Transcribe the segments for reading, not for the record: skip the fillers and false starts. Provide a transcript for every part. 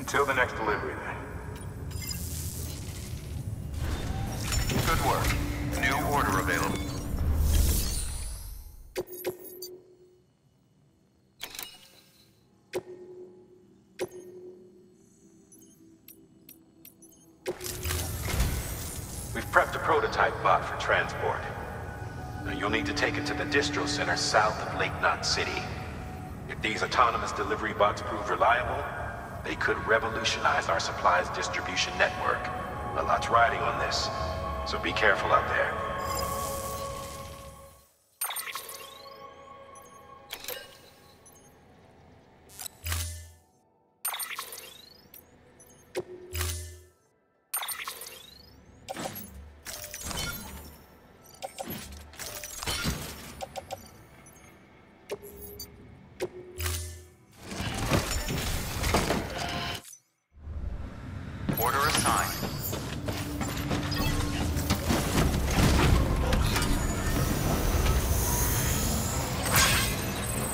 Until the next delivery, then. Good work. New order available. We've prepped a prototype bot for transport. Now you'll need to take it to the distro center south of Lake Knot City. If these autonomous delivery bots prove reliable, they could revolutionize our supplies distribution network. A lot's riding on this, so be careful out there. Order assigned.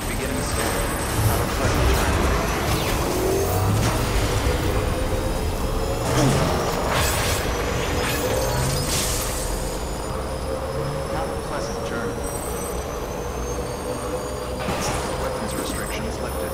Beginning scan. Have a pleasant journey. Have a pleasant journey. Weapons restrictions lifted.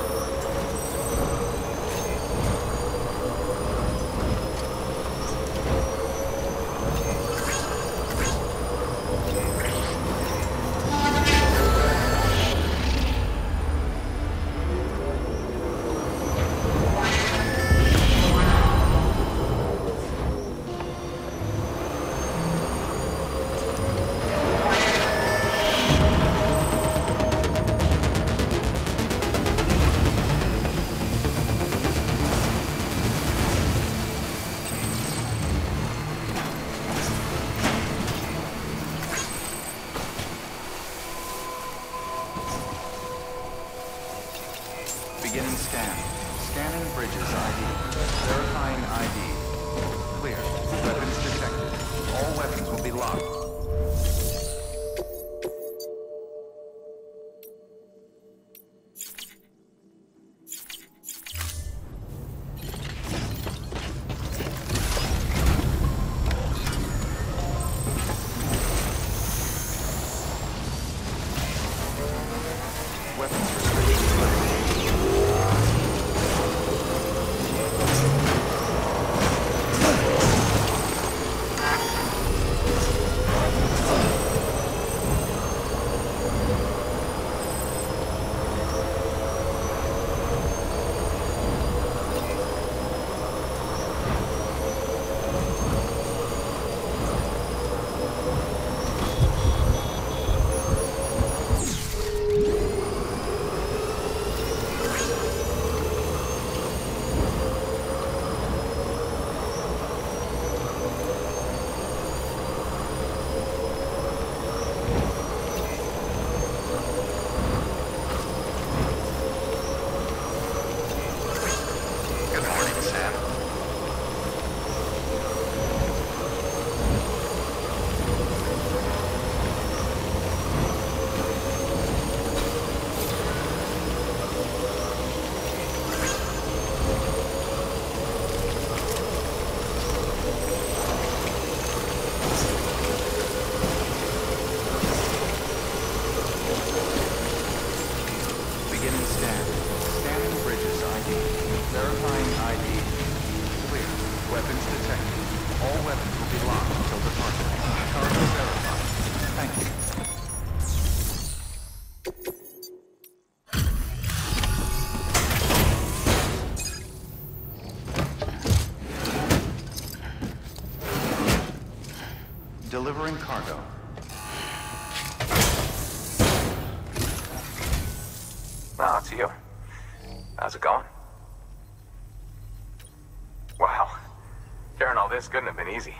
Beginning scan. Scanning bridges ID. Verifying ID. Clear. Weapons detected. All weapons will be locked. Weapons restrictions lifted. Beginning scan. Scanning bridges ID. Verifying ID. Clear. Weapons detected. All weapons will be locked until departure. Cargo verified. Thank you. Delivering cargo. Well, it's you. How's it going? Wow. Carrying all this couldn't have been easy.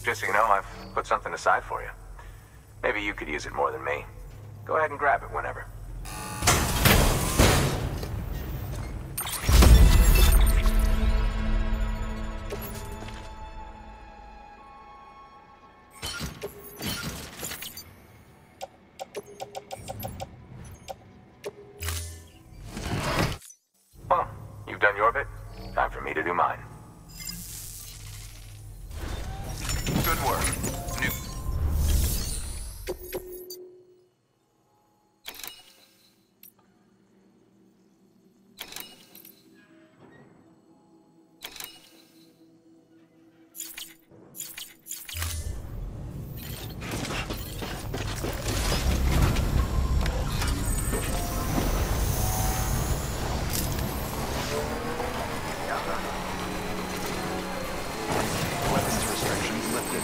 Just so you know, I've put something aside for you. Maybe you could use it more than me. Go ahead and grab it whenever. Well, you've done your bit. Time for me to do mine. Good work. New. Weapons restrictions lifted.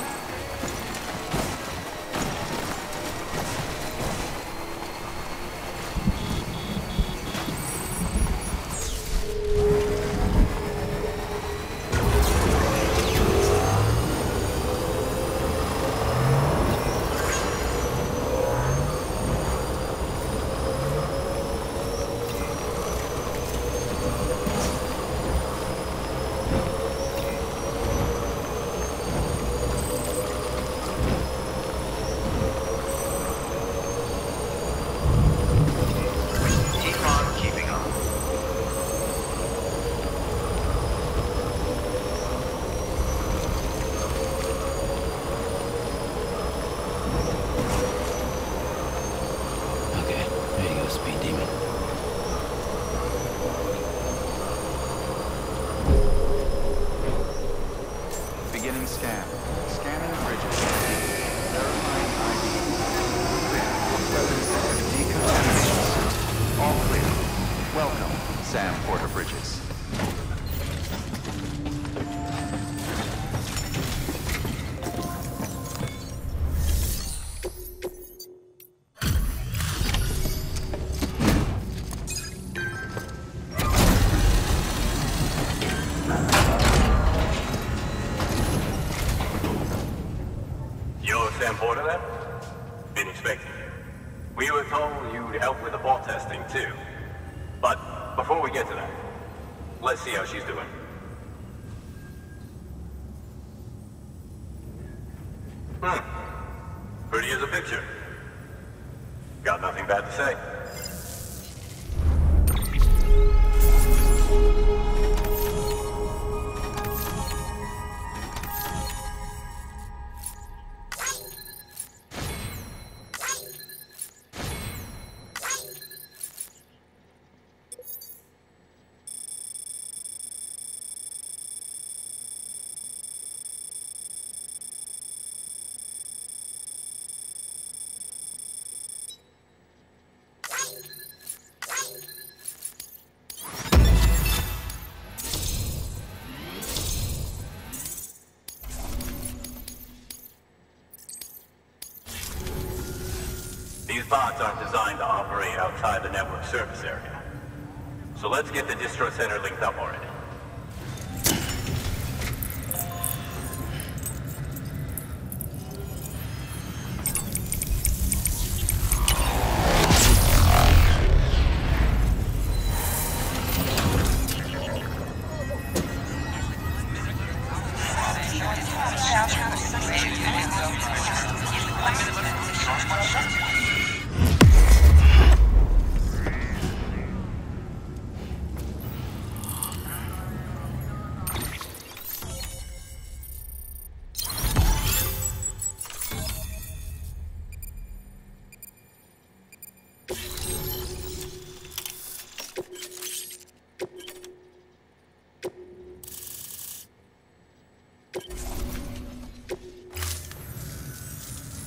Keep on keeping on. Okay, there you go, Speed Demon. Beginning scan. Scanning bridges. Verifying ID. Clear. Weapons center decontamination system. All clear. Welcome, Sam Porter Bridges. You're Sam Porter then? Been expecting you. We were told you'd help with the ball testing too. But before we get to that, let's see how she's doing. Pretty as a picture. Got nothing bad to say. These bots aren't designed to operate outside the network service area. So let's get the distro center linked up already.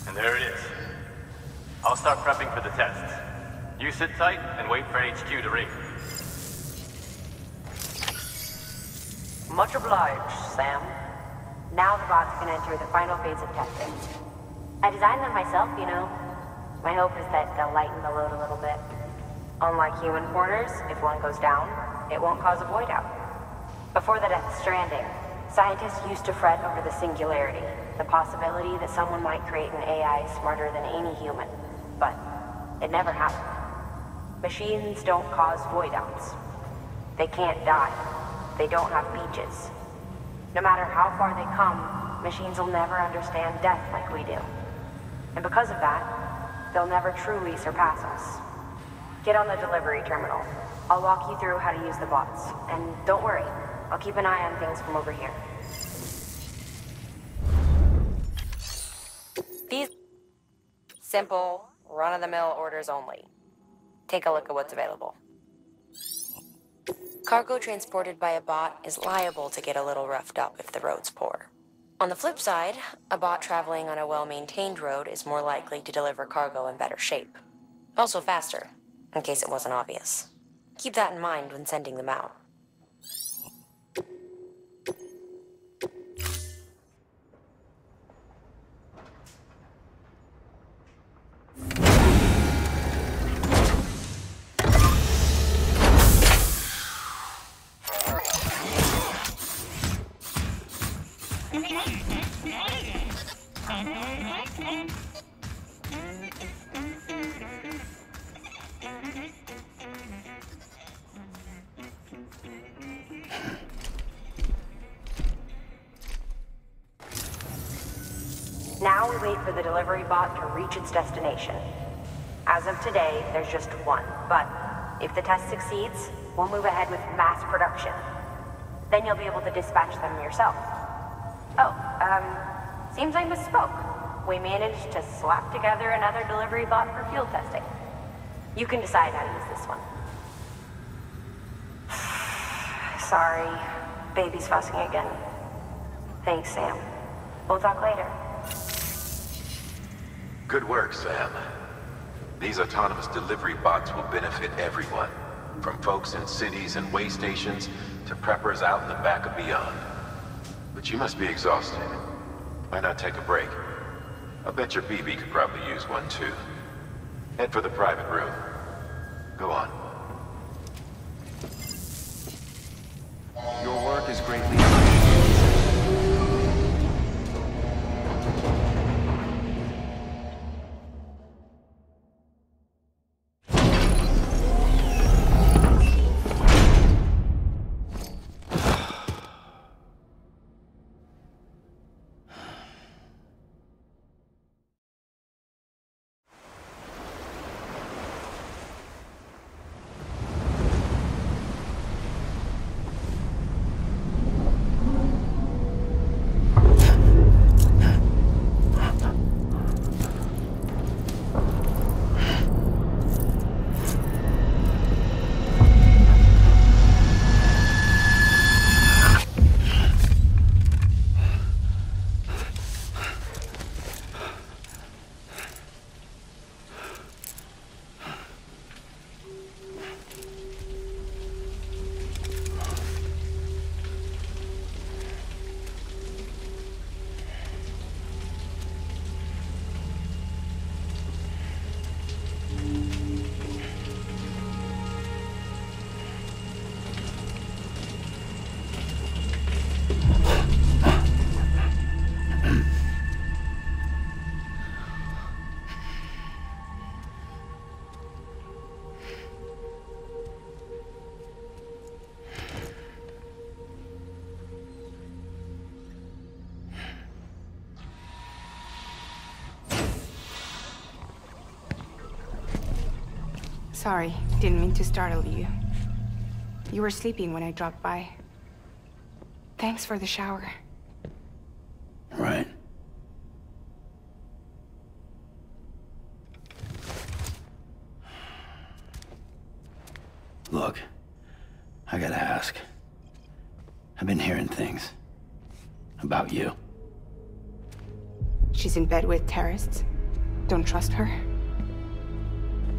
And there it is. I'll start prepping for the test. You sit tight and wait for HQ to ring. Much obliged, Sam. Now the bots can enter the final phase of testing. I designed them myself, you know. My hope is that they'll lighten the load a little bit. Unlike human porters, if one goes down, it won't cause a void out. Before the death of Stranding, scientists used to fret over the singularity, the possibility that someone might create an AI smarter than any human. But It never happened. Machines don't cause void outs. They can't die. They don't have beaches. No matter how far they come, machines will never understand death like we do. And because of that, they'll never truly surpass us. Get on the delivery terminal. I'll walk you through how to use the bots. And don't worry, I'll keep an eye on things from over here. These simple, run-of-the-mill orders only. Take a look at what's available. Cargo transported by a bot is liable to get a little roughed up if the road's poor. On the flip side, a bot traveling on a well-maintained road is more likely to deliver cargo in better shape. Also faster, in case it wasn't obvious. Keep that in mind when sending them out. Now we wait for the delivery bot to reach its destination. As of today, there's just one, but if the test succeeds, we'll move ahead with mass production. Then you'll be able to dispatch them yourself. Oh, seems I misspoke. We managed to slap together another delivery bot for field testing. You can decide how to use this one. Sorry, baby's fussing again. Thanks, Sam. We'll talk later. Good work, Sam. These autonomous delivery bots will benefit everyone, from folks in cities and way stations to preppers out in the back and beyond. But you must be exhausted. Why not take a break? I bet your BB could probably use one too. Head for the private room. Go on. Your work is greatly appreciated. Sorry, didn't mean to startle you. You were sleeping when I dropped by. Thanks for the shower. Right. Look, I gotta ask. I've been hearing things about you. She's in bed with terrorists. Don't trust her.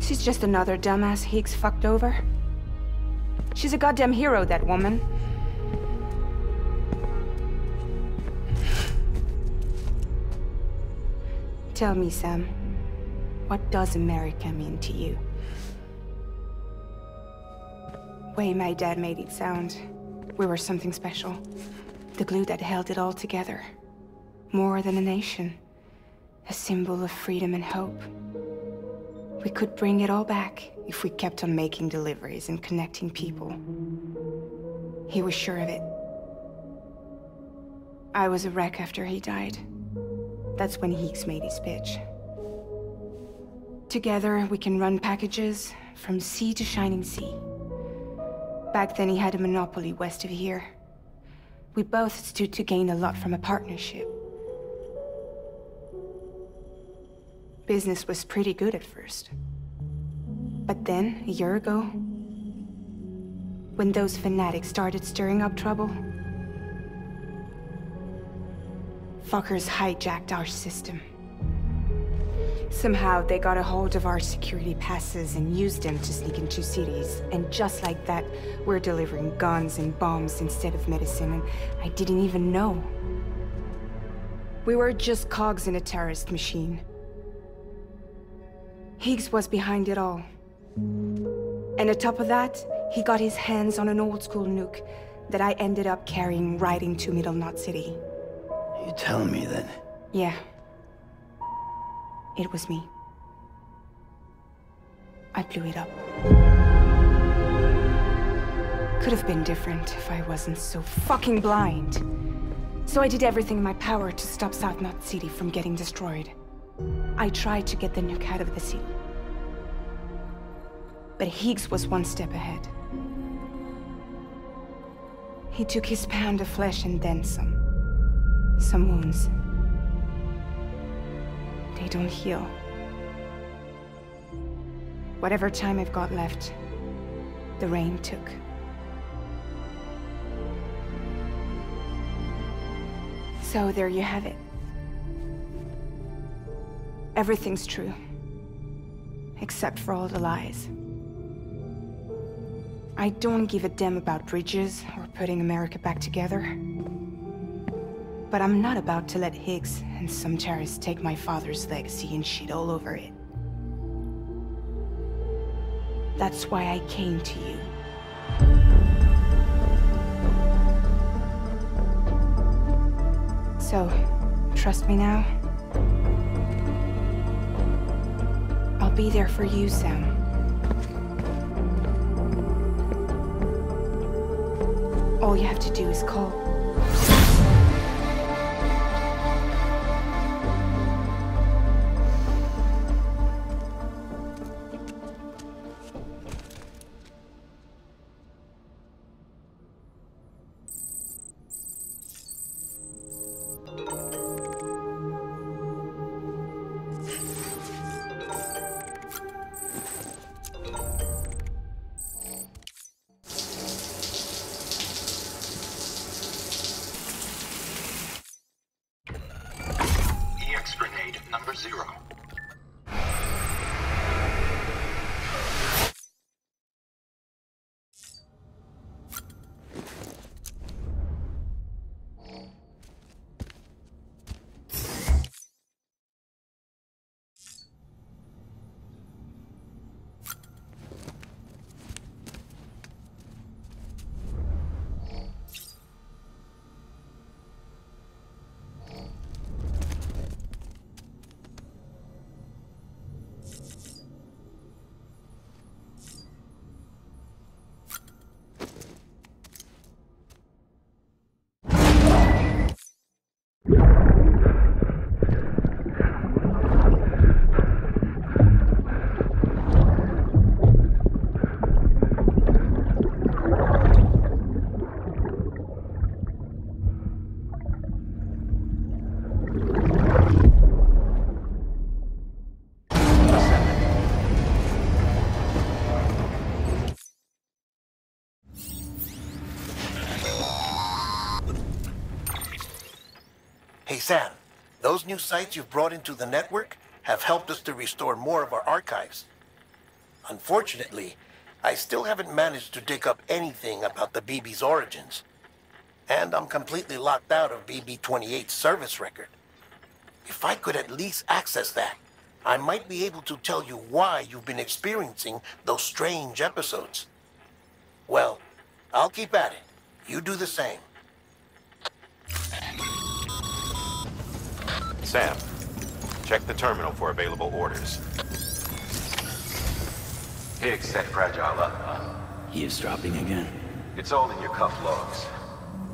She's just another dumbass Higgs fucked over. She's a goddamn hero, that woman. Tell me, Sam, what does America mean to you? Way my dad made it sound, we were something special. The glue that held it all together. More than a nation. A symbol of freedom and hope. We could bring it all back if we kept on making deliveries and connecting people. He was sure of it. I was a wreck after he died. That's when Heeks made his pitch. Together, we can run packages from sea to shining sea. Back then, he had a monopoly west of here. We both stood to gain a lot from a partnership. Business was pretty good at first. But then, a year ago, when those fanatics started stirring up trouble, fuckers hijacked our system. Somehow, they got a hold of our security passes and used them to sneak into cities. And just like that, we're delivering guns and bombs instead of medicine, and I didn't even know. We were just cogs in a terrorist machine. Higgs was behind it all. And on top of that, he got his hands on an old-school nuke that I ended up carrying right into Middle Knot City. You telling me that? Yeah. It was me. I blew it up. Could have been different if I wasn't so fucking blind. So I did everything in my power to stop South Knot City from getting destroyed. I tried to get the nuke out of the city. But Higgs was one step ahead. He took his pound of flesh and then some. Some wounds. They don't heal. Whatever time I've got left, the rain took. So there you have it. Everything's true. Except for all the lies. I don't give a damn about bridges or putting America back together. But I'm not about to let Higgs and some terrorists take my father's legacy and shit all over it. That's why I came to you. So, trust me now? I'll be there for you, Sam. All you have to do is call. Grenade number 0. Hey Sam, those new sites you've brought into the network have helped us to restore more of our archives. Unfortunately, I still haven't managed to dig up anything about the BB's origins. And I'm completely locked out of BB-28's service record. If I could at least access that, I might be able to tell you why you've been experiencing those strange episodes. Well, I'll keep at it. You do the same. Sam, check the terminal for available orders. Higgs set Fragile up, huh? Eavesdropping again? It's all in your cuff logs.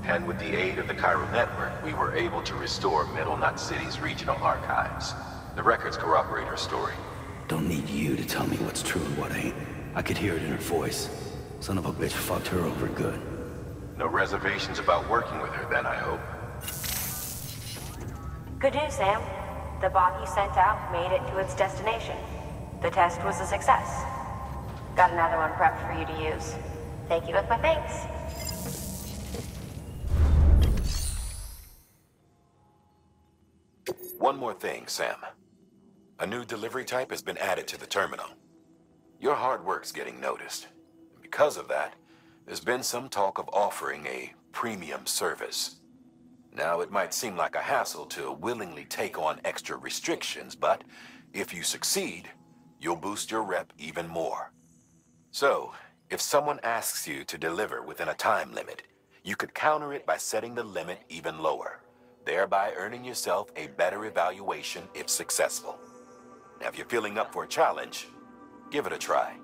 And with the aid of the Chiral Network, we were able to restore Middle Knot City's regional archives. The records corroborate her story. Don't need you to tell me what's true and what ain't. I could hear it in her voice. Son of a bitch fucked her over good. No reservations about working with her then, I hope. Good news, Sam. The bot you sent out made it to its destination. The test was a success. Got another one prepped for you to use. Take you with my thanks. One more thing, Sam. A new delivery type has been added to the terminal. Your hard work's getting noticed. Because of that, there's been some talk of offering a premium service. Now, it might seem like a hassle to willingly take on extra restrictions, but if you succeed, you'll boost your rep even more. So, if someone asks you to deliver within a time limit, you could counter it by setting the limit even lower, thereby earning yourself a better evaluation if successful. Now, if you're feeling up for a challenge, give it a try.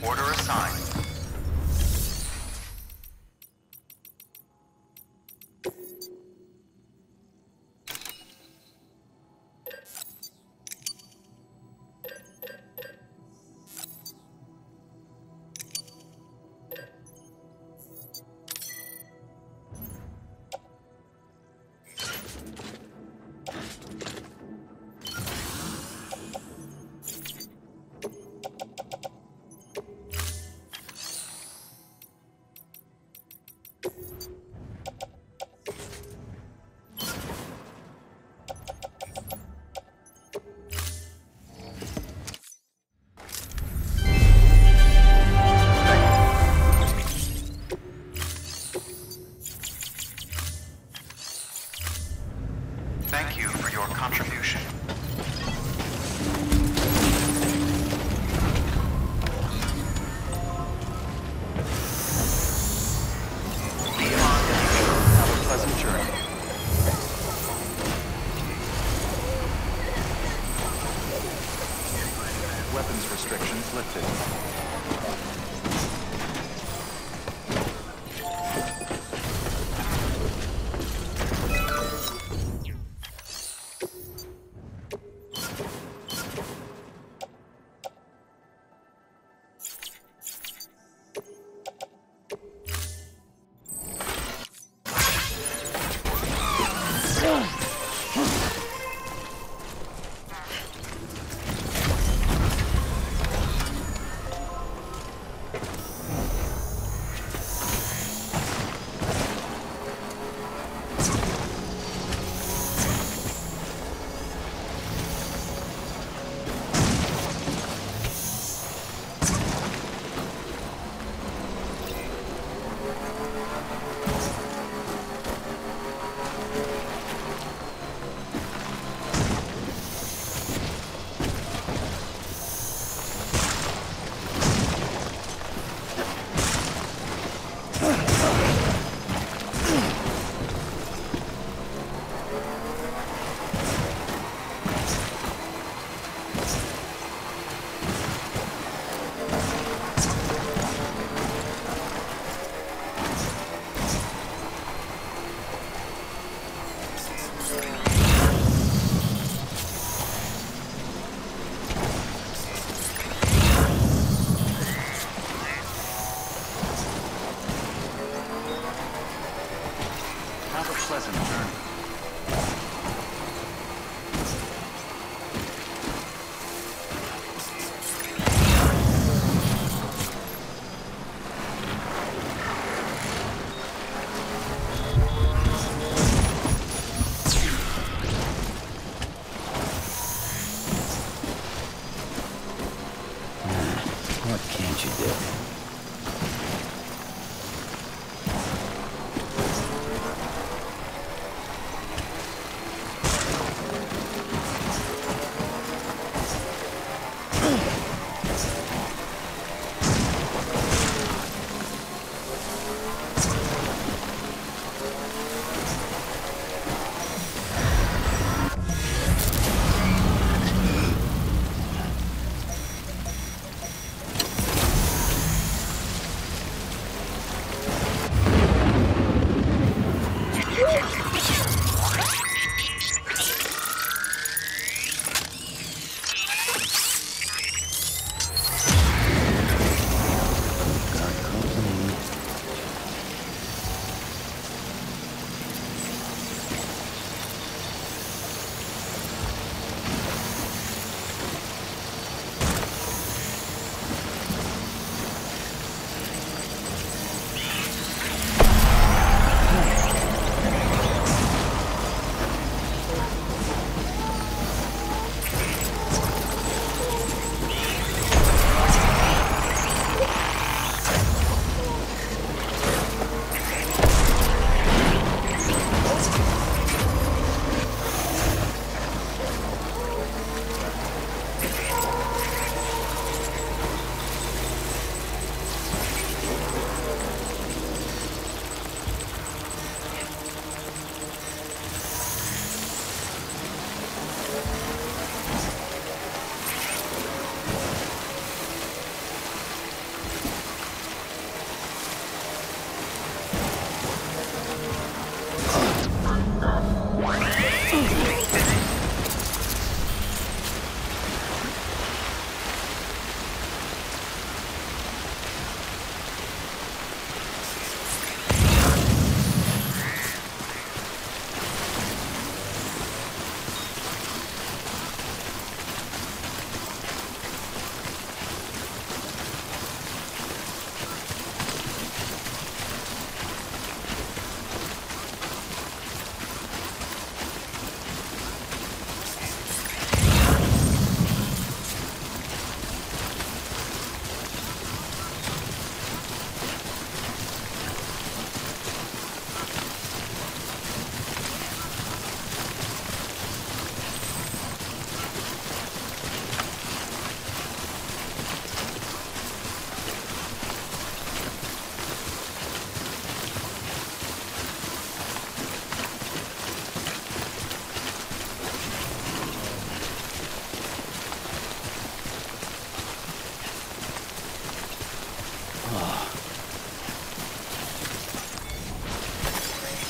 Order assigned. Thank you for your contribution. Have a pleasant journey. Weapons restrictions lifted. pleasant journey. What can't you do?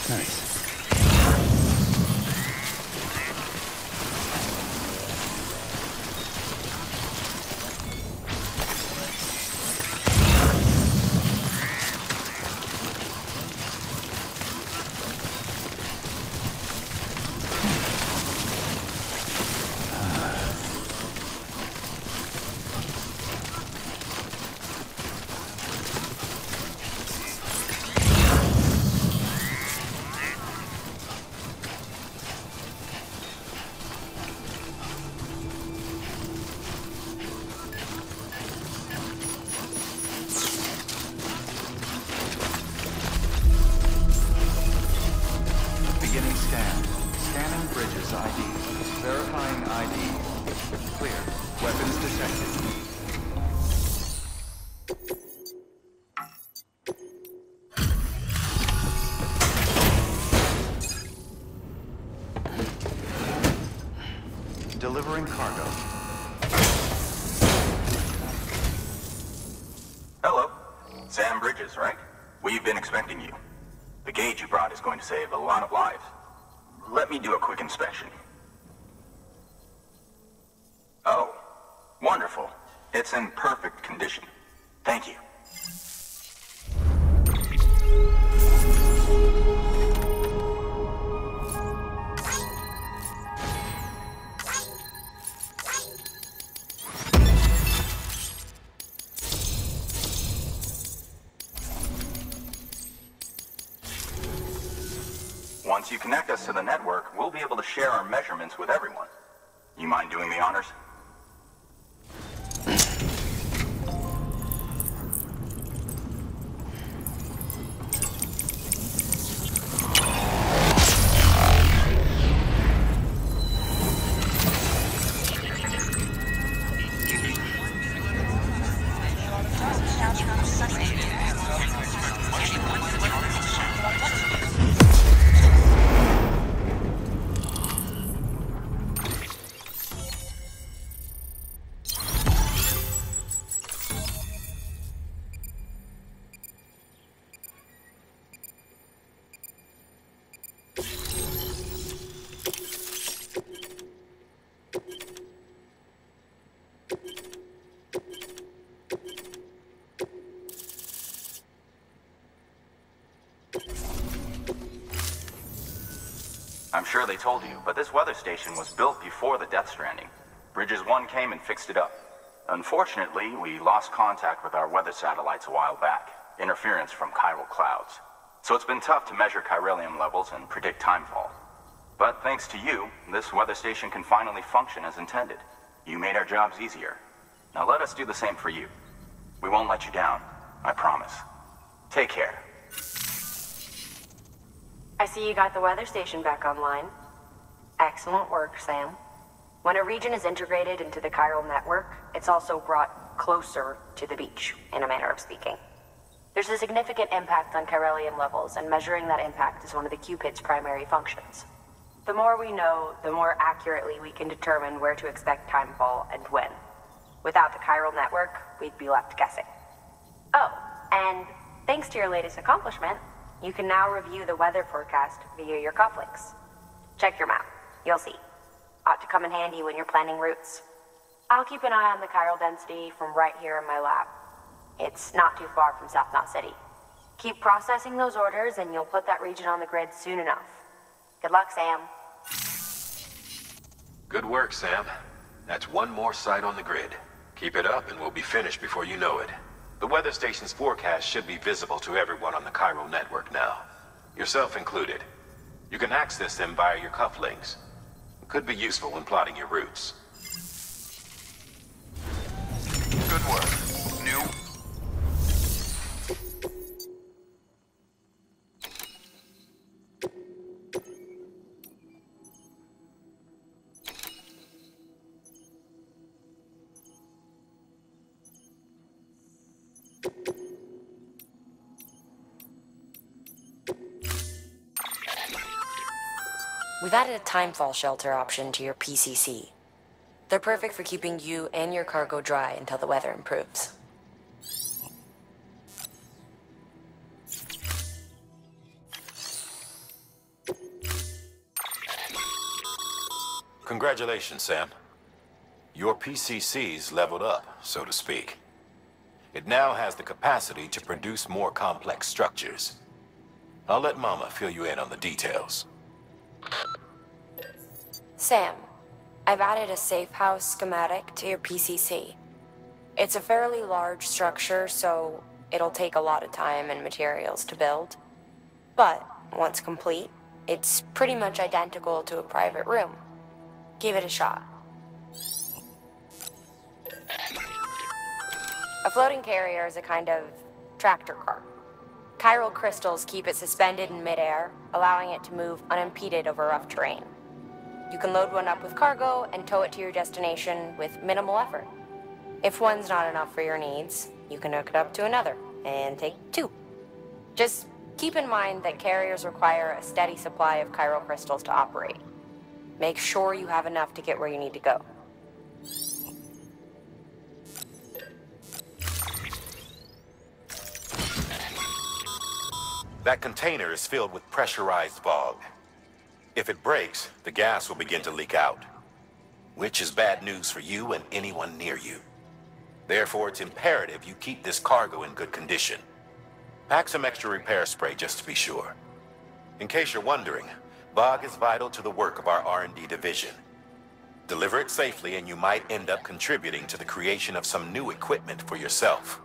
Nice. Beginning scan. Scanning bridges ID. Verifying ID. Clear. Weapons detected. Delivering cargo. Hello. Sam Bridges, right? We've been expecting you. The gauge you brought is going to save a lot of lives. Let me do a quick inspection. Oh, wonderful. It's in perfect condition. Thank you. Once you connect us to the network, we'll be able to share our measurements with everyone. You mind doing the honors? I'm sure they told you, but this weather station was built before the Death Stranding. Bridges 1 came and fixed it up. Unfortunately, we lost contact with our weather satellites a while back. Interference from chiral clouds. So it's been tough to measure chiralium levels and predict timefall. But thanks to you, this weather station can finally function as intended. You made our jobs easier. Now let us do the same for you. We won't let you down, I promise. Take care. I see you got the weather station back online. Excellent work, Sam. When a region is integrated into the chiral network, it's also brought closer to the beach, in a manner of speaking. There's a significant impact on chiralium levels, and measuring that impact is one of the Cupid's primary functions. The more we know, the more accurately we can determine where to expect timefall and when. Without the chiral network, we'd be left guessing. Oh, and thanks to your latest accomplishment, you can now review the weather forecast via your cufflinks. Check your map. You'll see. Ought to come in handy when you're planning routes. I'll keep an eye on the chiral density from right here in my lab. It's not too far from South Knot City. Keep processing those orders and you'll put that region on the grid soon enough. Good luck, Sam. Good work, Sam. That's one more site on the grid. Keep it up and we'll be finished before you know it. The weather station's forecast should be visible to everyone on the chiral network now, yourself included. You can access them via your cufflinks. It could be useful when plotting your routes. Good work. New? We've added a timefall shelter option to your PCC. They're perfect for keeping you and your cargo dry until the weather improves. Congratulations, Sam. Your PCC's leveled up, so to speak. It now has the capacity to produce more complex structures. I'll let Mama fill you in on the details. Sam, I've added a safe house schematic to your PCC. It's a fairly large structure, so it'll take a lot of time and materials to build. But once complete, it's pretty much identical to a private room. Give it a shot. A floating carrier is a kind of tractor car. Chiral crystals keep it suspended in midair, allowing it to move unimpeded over rough terrain. You can load one up with cargo and tow it to your destination with minimal effort. If one's not enough for your needs, you can hook it up to another and take two. Just keep in mind that carriers require a steady supply of chiral crystals to operate. Make sure you have enough to get where you need to go. That container is filled with pressurized bog. If it breaks, the gas will begin to leak out, which is bad news for you and anyone near you. Therefore, it's imperative you keep this cargo in good condition. Pack some extra repair spray just to be sure. In case you're wondering, bog is vital to the work of our R&D division. Deliver it safely and you might end up contributing to the creation of some new equipment for yourself.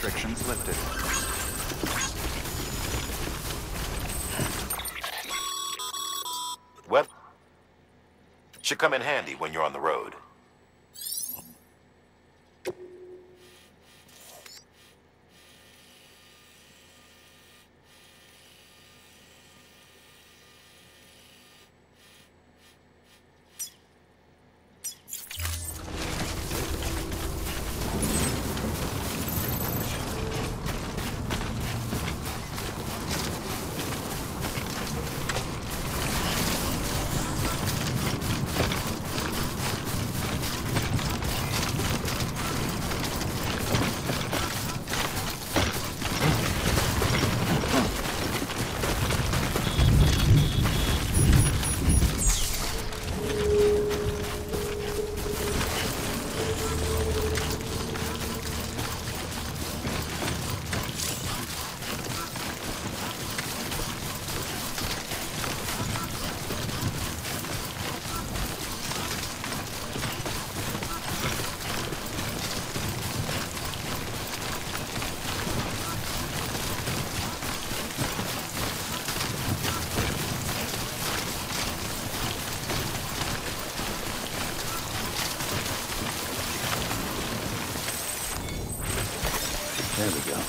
restrictions lifted. Well, should come in handy when you're on the road. There we go.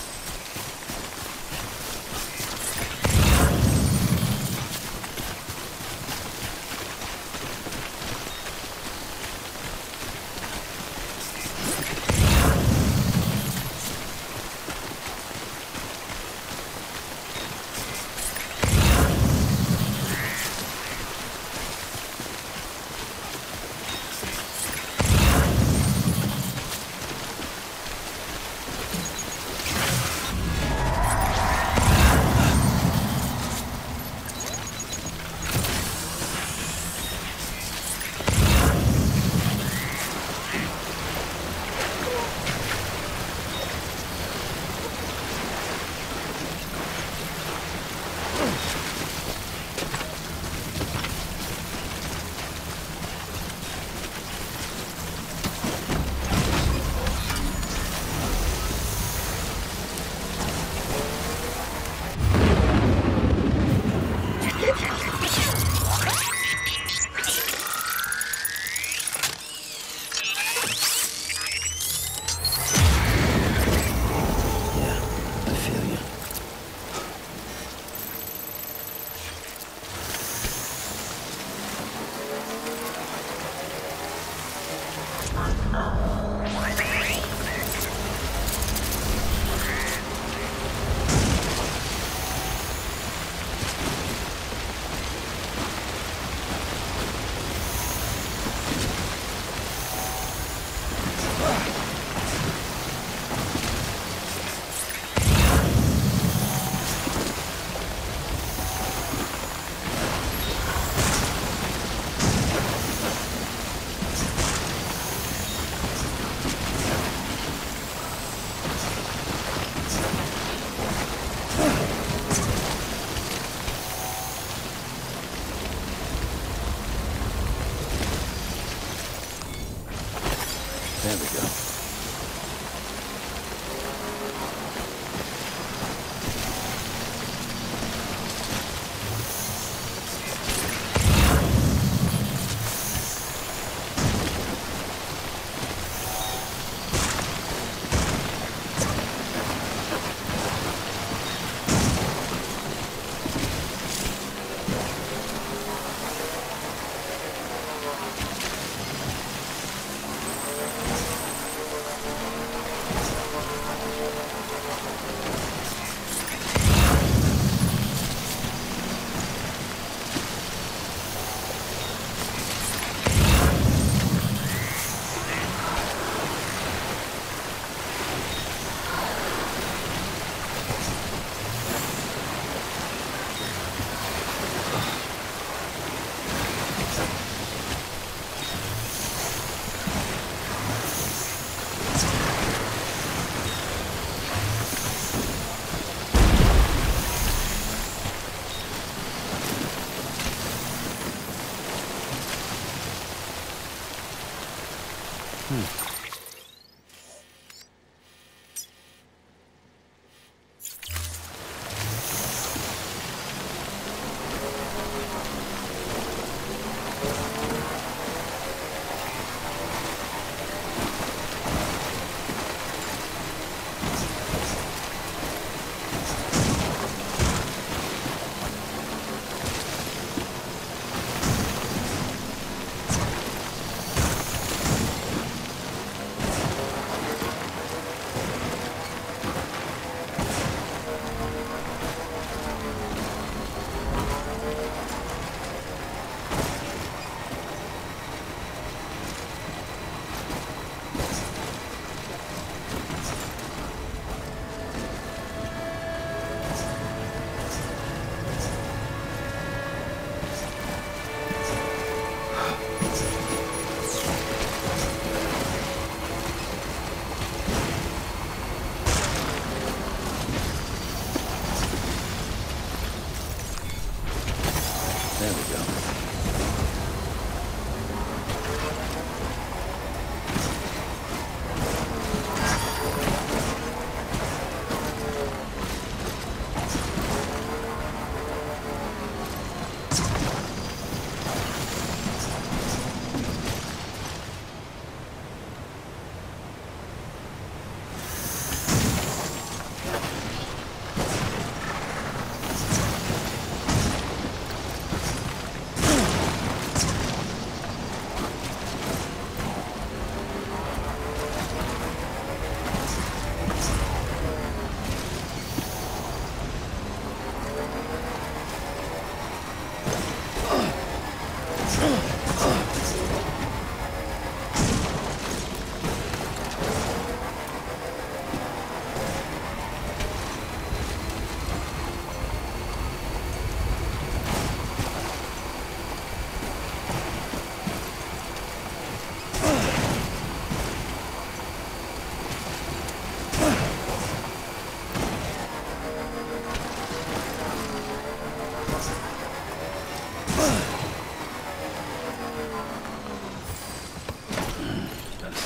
There we go.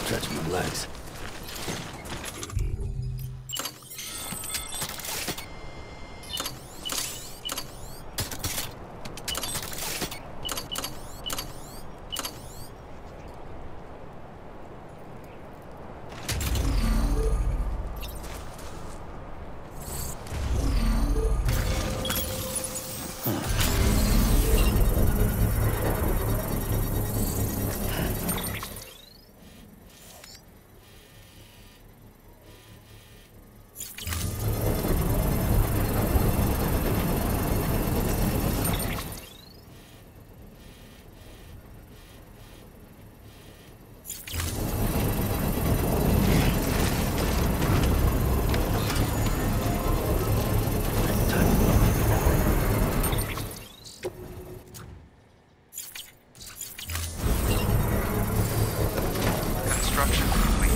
Stretch my legs. Construction complete.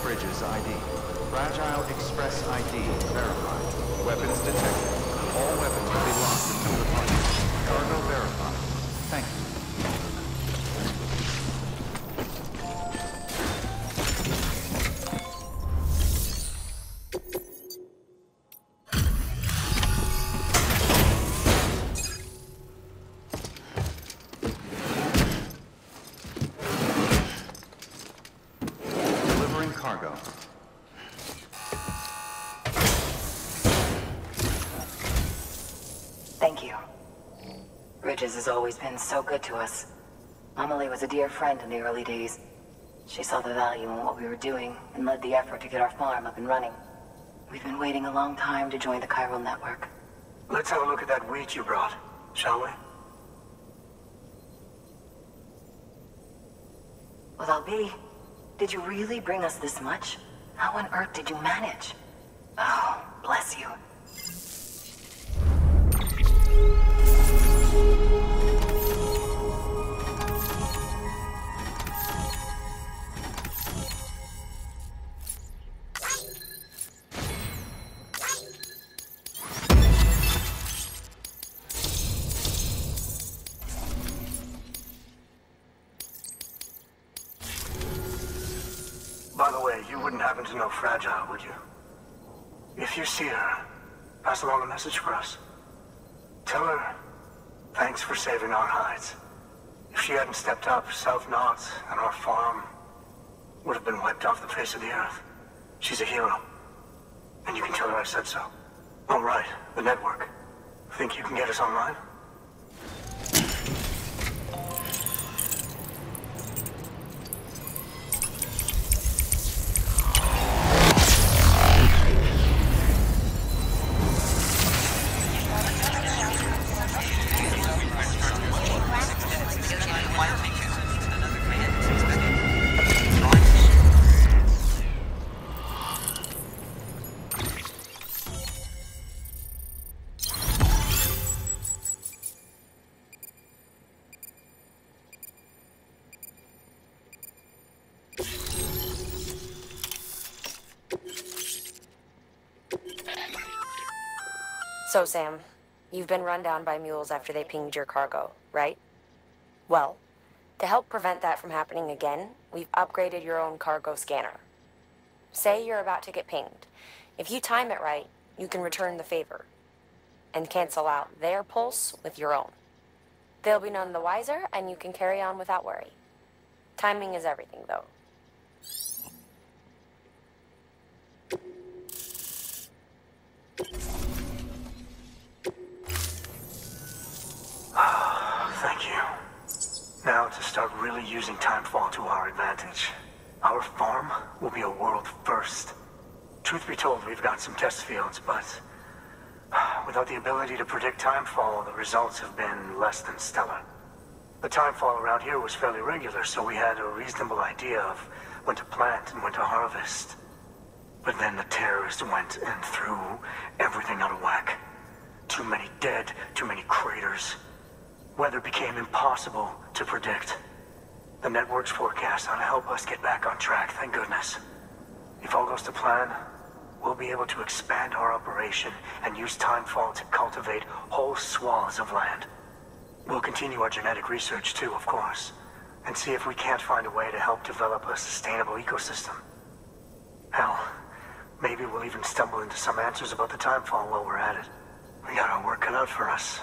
Bridges ID. Fragile Express ID verified. Weapons detected. All weapons will be locked until departure. Cargo verified. Thank you. Cargo. Thank you. Bridges has always been so good to us. Amelie was a dear friend in the early days. She saw the value in what we were doing and led the effort to get our farm up and running. We've been waiting a long time to join the chiral network. Let's have a look at that wheat you brought, shall we? Well, I'll be. Did you really bring us this much? How on earth did you manage? Oh, bless you. By the way, you wouldn't happen to know Fragile, would you? If you see her, pass along a message for us. Tell her, thanks for saving our hides. If she hadn't stepped up, South Knots and our farm would have been wiped off the face of the earth. She's a hero. And you can tell her I said so. All right, the network. Think you can get us online? So, Sam, you've been run down by mules after they pinged your cargo, right? Well, to help prevent that from happening again, we've upgraded your own cargo scanner. Say you're about to get pinged. If you time it right, you can return the favor and cancel out their pulse with your own. They'll be none the wiser, and you can carry on without worry. Timing is everything, though. Thank you. Now to start really using timefall to our advantage. Our farm will be a world first. Truth be told, we've got some test fields, but without the ability to predict timefall, the results have been less than stellar. The timefall around here was fairly regular, so we had a reasonable idea of when to plant and when to harvest. But then the terrorists went and threw everything out of whack. Too many dead, too many craters. Weather became impossible to predict. The network's forecast ought to help us get back on track, thank goodness. If all goes to plan, we'll be able to expand our operation and use timefall to cultivate whole swaths of land. We'll continue our genetic research too, of course, and see if we can't find a way to help develop a sustainable ecosystem. Hell, maybe we'll even stumble into some answers about the timefall while we're at it. We got our work cut out for us,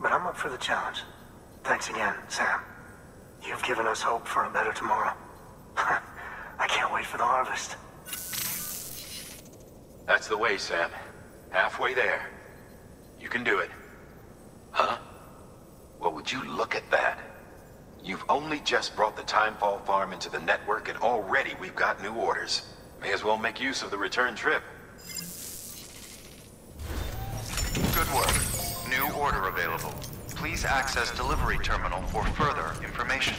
but I'm up for the challenge. Thanks again, Sam. You've given us hope for a better tomorrow. I can't wait for the harvest. That's the way, Sam. Halfway there. You can do it. Huh? Well, would you look at that? You've only just brought the Timefall farm into the network, and already we've got new orders. May as well make use of the return trip. Good work. New order available. Please access delivery terminal for further information.